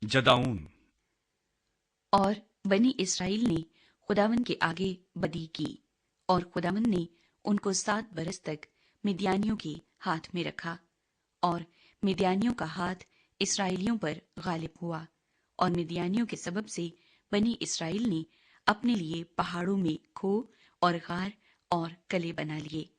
जदाऊन। और बनी इसराइल ने खुदावन के आगे बदी की, और खुदावन ने उनको 7 बरस तक मिद्यानियों के हाथ में रखा, और मिद्यानियों का हाथ इसराइलियों पर गालिब हुआ, और मिद्यानियों के सबब से बनी इसराइल ने अपने लिए पहाड़ों में खो और गार और कले बना लिए।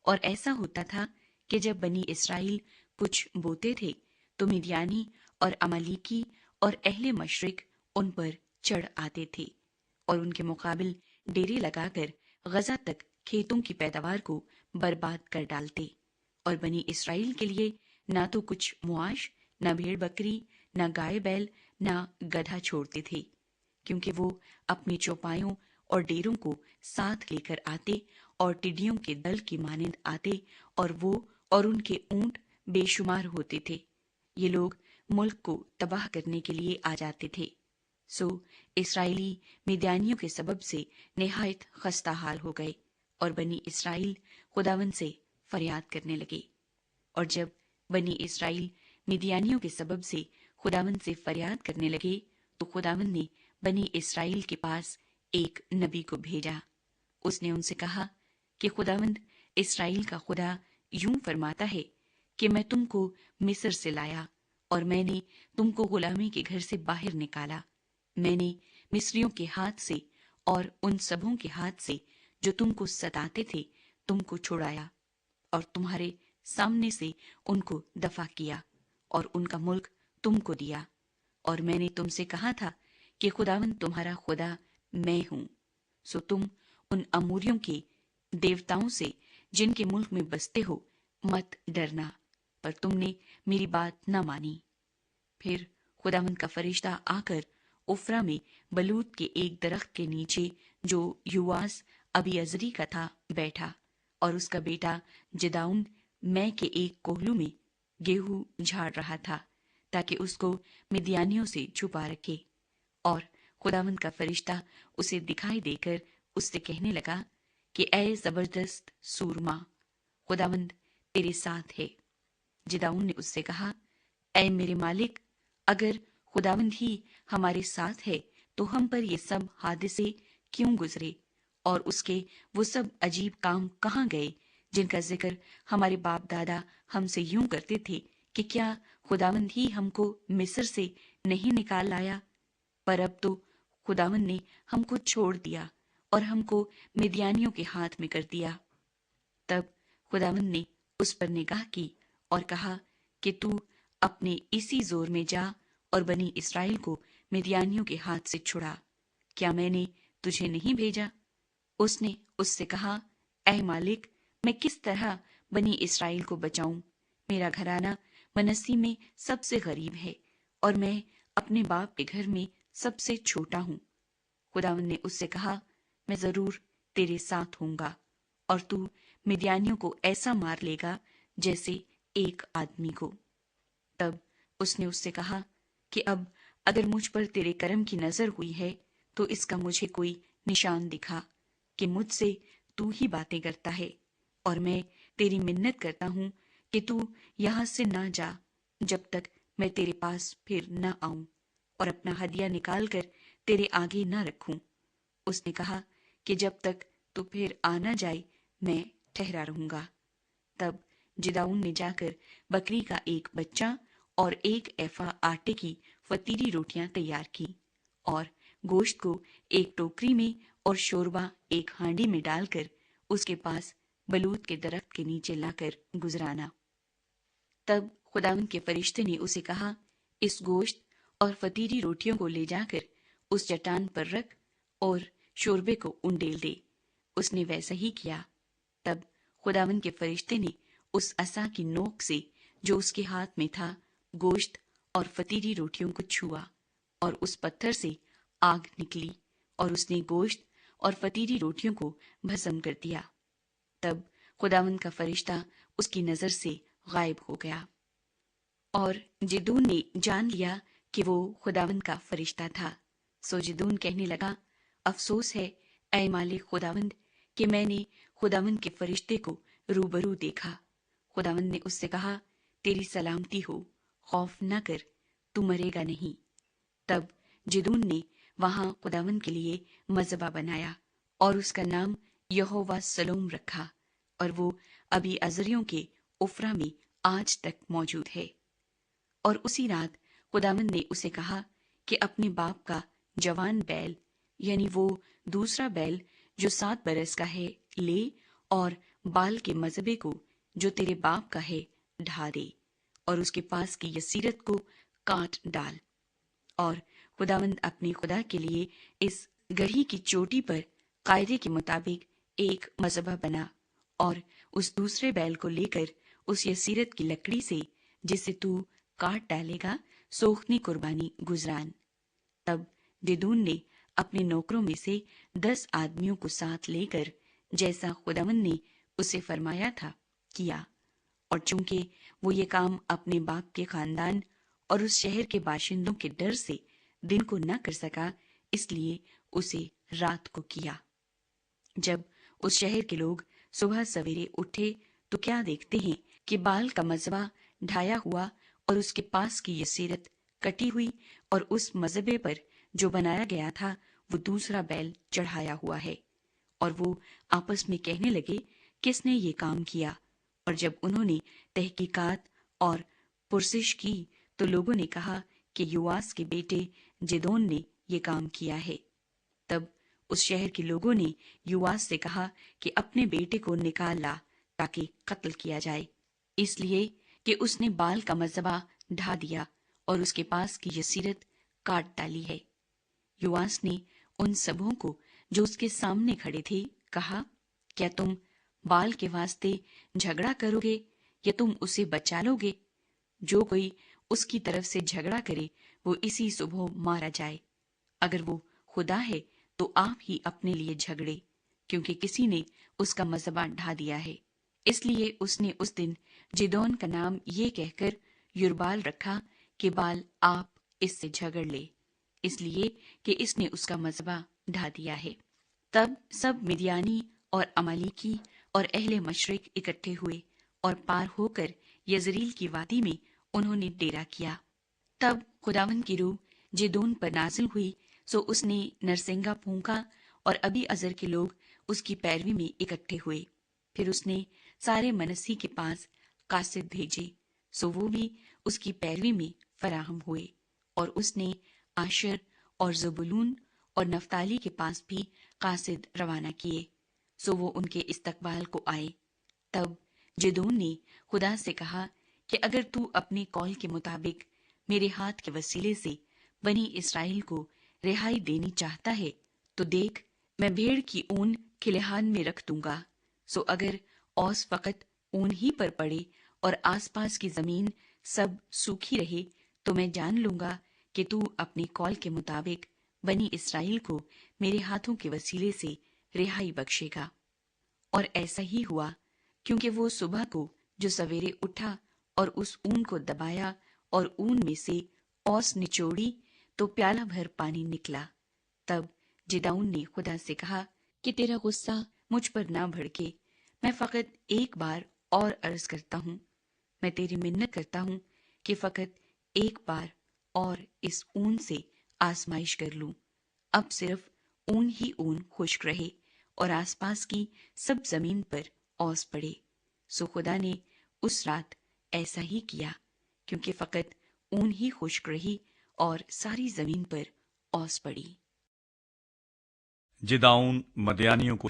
और ऐसा होता था कि जब बनी इसराइल कुछ बोते थे तो मिद्यानी और अमालीकी और अहले मशरिक उन पर चढ़ आते थे और उनके मुकाबिल डेरे लगाकर गजा तक खेतों की पैदावार को बर्बाद कर डालते। और बनी इसराइल के लिए ना तो कुछ मुआश, ना भेड़ बकरी, ना गाय बैल, ना गधा छोड़ते थे, क्योंकि वो अपनी चौपायों और डेरों को साथ लेकर आते और टिड्डियों के दल की मानिंद आते, और वो और उनके ऊंट बेशुमार होते थे। ये लोग मुल्क को तबाह करने के लिए आ जाते थे। सो इसराइली मिद्यानियों के सबब से निहायत खस्ता हाल हो गए, और बनी इसराइल खुदावन से फरियाद करने लगे। और जब बनी इसराइल मिद्यानियों के सबब से खुदावन से फरियाद करने लगे तो खुदावन ने बनी इसराइल के पास एक नबी को भेजा। उसने उनसे कहा कि खुदावंद इसराइल का खुदा यूं फरमाता है कि मैं तुमको मिस्र से लाया और मैंने तुमको गुलामी के घर से बाहर निकाला। मैंने मिस्रियों के हाथ से और उन सबों के हाथ से जो तुमको सताते थे तुमको छुड़ाया, और तुम्हारे सामने से उनको दफा किया और उनका मुल्क तुमको दिया। और मैंने तुमसे कहा था कि खुदावन तुम्हारा खुदा मैं हूं, सो तुम उन अमूरियों के देवताओं से जिनके मुल्क में बसते हो मत डरना, पर तुमने मेरी बात न मानी। फिर खुदावन का फरिश्ता आकर उफ्रा में बलूत के एक दरख्त के नीचे जो युवास अबी अजरी का था बैठा, और उसका बेटा जदाऊन मैं के एक कोहलू में गेहूं झाड़ रहा था ताकि उसको मिद्यानियों से छुपा रखे। और खुदावंद का फरिश्ता उसे दिखाई देकर उससे कहने लगा कि ऐ जबरदस्त सूरमा, खुदावंद तेरे साथ है। जदाऊन ने उससे कहा, ऐ मेरे मालिक, अगर खुदावंद ही हमारे साथ है तो हम पर ये सब हादसे क्यों गुजरे, और उसके वो सब अजीब काम कहाँ गए जिनका जिक्र हमारे बाप दादा हमसे यूं करते थे कि क्या खुदावंद ही हमको मिस्र से नहीं निकाल लाया। पर अब तो खुदावंद ने हमको छोड़ दिया और हमको मिद्यानियों के हाथ में कर दिया। तब खुदावंद ने उस पर निगाह की और कहा कि तू अपने इसी जोर में जा और बनी इसराइल को मिद्यानियों के हाथ से छुड़ा। क्या मैंने तुझे नहीं भेजा? उसने उससे कहा, ऐ मालिक, मैं किस तरह बनी इसराइल को बचाऊं? मेरा घराना मनस्सी में सबसे गरीब है और मैं अपने बाप के घर में सबसे छोटा हूं। खुदावंद ने उससे कहा, मैं जरूर तेरे साथ होऊंगा और तू मिद्यानियों को ऐसा मार लेगा जैसे एक आदमी को। तब उसने उससे कहा कि अब अगर मुझ पर तेरे करम की नजर हुई है तो इसका मुझे कोई निशान दिखा कि मुझसे तू ही बातें करता है, और मैं तेरी मिन्नत करता हूं कि तू यहां से ना जा जब तक मैं तेरे पास फिर न आऊं और अपना हदिया निकाल कर तेरे आगे न रखूं। उसने कहा कि जब तक तू फिर आ न जाए मैं ठहरा रहूंगा। तब जिदाऊन ने जाकर बकरी का एक बच्चा और 1 एफा आटे की फतीरी रोटियां तैयार की और गोश्त को एक टोकरी में और शोरबा एक हांडी में डालकर उसके पास बलूत के दरख्त के नीचे लाकर गुजराना। तब खुदावंद के फरिश्ते ने उसे कहा, इस गोश्त और फतीरी रोटियों को ले जाकर उस चट्टान पर रख और शोरबे को उंडेल दे। उसने वैसा ही किया। तब खुदावंद के फरिश्ते ने उस असा की नोक से जो उसके हाथ में था गोश्त और फतीरी रोटियों को छुआ, और उस पत्थर से आग निकली और उसने गोश्त और फतीरी रोटियों को भस्म कर दिया। तब खुदावंद का फरिश्ता उसकी नजर से गायब हो गया। और जिदून ने जान लिया कि वो खुदावंद का फरिश्ता था। सो जिदून कहने लगा, अफसोस है ऐ मालिक खुदावंद कि मैंने खुदावंद के फरिश्ते को रूबरू देखा। खुदावंद ने उससे कहा, तेरी सलामती हो, खौफ न कर, तू मरेगा नहीं। تب جدون نے وہاں خداون کے لیے مذبح بنایا اور اس کا نام یہوہ سلوم رکھا، اور وہ ابھی ازریوں کے افرا میں آج تک موجود ہے۔ اور اسی رات خداون نے اسے کہا کہ اپنے باپ کا جوان بیل، یعنی وہ دوسرا بیل جو 7 برس کا ہے، لے اور بال کے مذبے کو جو تیرے باپ کا ہے ڈھا دے، اور اس کے پاس کی یسیرت کو کاٹ ڈال۔ اور خداوند اپنے خدا کے لیے اس گڑھی کی چوٹی پر قاعدے کے مطابق ایک مذبح بنا، اور اس دوسرے بیل کو لے کر اس یسیرت کی لکڑی سے جسے تو کاٹ ڈالے گا سوختنی قربانی گزران۔ تب گدون نے اپنے نوکروں میں سے 10 آدمیوں کو ساتھ لے کر جیسا خداوند نے اسے فرمایا تھا کیا، اور چونکہ وہ یہ کام اپنے باپ کے خاندان اور اس شہر کے باشندوں کے ڈر سے دن کو نہ کر سکا، اس لیے اسے رات کو کیا۔ جب اس شہر کے لوگ صبح سویرے اٹھے تو کیا دیکھتے ہیں کہ بال کا مذبح ڈھایا ہوا اور اس کے پاس کی یسیرت کٹی ہوئی، اور اس مذبے پر جو بنایا گیا تھا وہ دوسرا بیل چڑھایا ہوا ہے۔ اور وہ آپس میں کہنے لگے، کس نے یہ کام کیا؟ اور جب انہوں نے تحقیقات اور پرسش کی تو لوگوں نے کہا کہ یواس کے بیٹے جدون نے یہ کام کیا ہے۔ تب اس شہر کے لوگوں نے یواس سے کہا کہ اپنے بیٹے کو نکال لا تاکہ قتل کیا جائے، اس لیے کہ اس نے بال کا مذبح ڈھا دیا اور اس کے پاس کی یسیرت کاٹ ڈالی ہے۔ یواس نے ان سبوں کو جو اس کے سامنے کھڑے تھے کہا، کیا تم بال کے واسطے جھگڑا کرو گے یا تم اسے بچا لو گے؟ جو کوئی اس کی طرف سے جھگڑا کرے وہ اسی صبح مارا جائے۔ اگر وہ خدا ہے تو آپ ہی اپنے لیے جھگڑے، کیونکہ کسی نے اس کا مذبح ڈھا دیا ہے۔ اس لیے اس نے اس دن جدون کا نام یہ کہہ کر یربال رکھا کہ بال آپ اس سے جھگڑ لے، اس لیے کہ اس نے اس کا مذبح ڈھا دیا ہے۔ تب سب مدیانی اور امالیکی اور اہل مشرق اکٹھے ہوئے اور پار ہو کر یزریل کی وادی میں انہوں نے ڈیرا کیا۔ تب خداوند کی روح جدون پر نازل ہوئی، سو اس نے نرسنگا پھونکا اور ابی ازر کے لوگ اس کی پیروی میں اکٹھے ہوئے۔ پھر اس نے سارے منسی کے پاس قاصد بھیجے، سو وہ بھی اس کی پیروی میں فراہم ہوئے، اور اس نے آشر اور زبولون اور نفتالی کے پاس بھی قاصد روانہ کیے، سو وہ ان کے استقبال کو آئے۔ تب جدون نے خدا سے کہا کہ اگر تو اپنے قول کے مطابق میرے ہاتھ کے وسیلے سے بنی اسرائیل کو رہائی دینی چاہتا ہے تو دیکھ، میں بھیڑ کی اون کھلیہان میں رکھ دوں گا، سو اگر اوس فقط اون ہی پر پڑے اور آس پاس کی زمین سب سوکھی رہے تو میں جان لوں گا کہ تو اپنے قول کے مطابق بنی اسرائیل کو میرے ہاتھوں کے وسیلے سے رہائی بخشے گا۔ اور ایسا ہی ہوا، کیونکہ وہ صبح کو جو سویرے اٹھا اور اس اون کو دبایا اور اون میں سے اوس نچوڑی تو پیالہ بھر پانی نکلا۔ تب جدعون نے خدا سے کہا کہ تیرا غصہ مجھ پر نہ بھڑکے، میں فقط ایک بار اور عرض کرتا ہوں، میں تیری منت کرتا ہوں کہ فقط ایک بار اور اس اون سے آزمائش کر لوں۔ اب صرف اون ہی اون خشک رہے اور آس پاس کی سب زمین پر اوس پڑے۔ سو خدا نے اس رات ایسا ہی کیا، کیونکہ فقط اون ہی خشک رہی اور ساری زمین پر اوس پڑی۔ جدعون مدیانیوں کو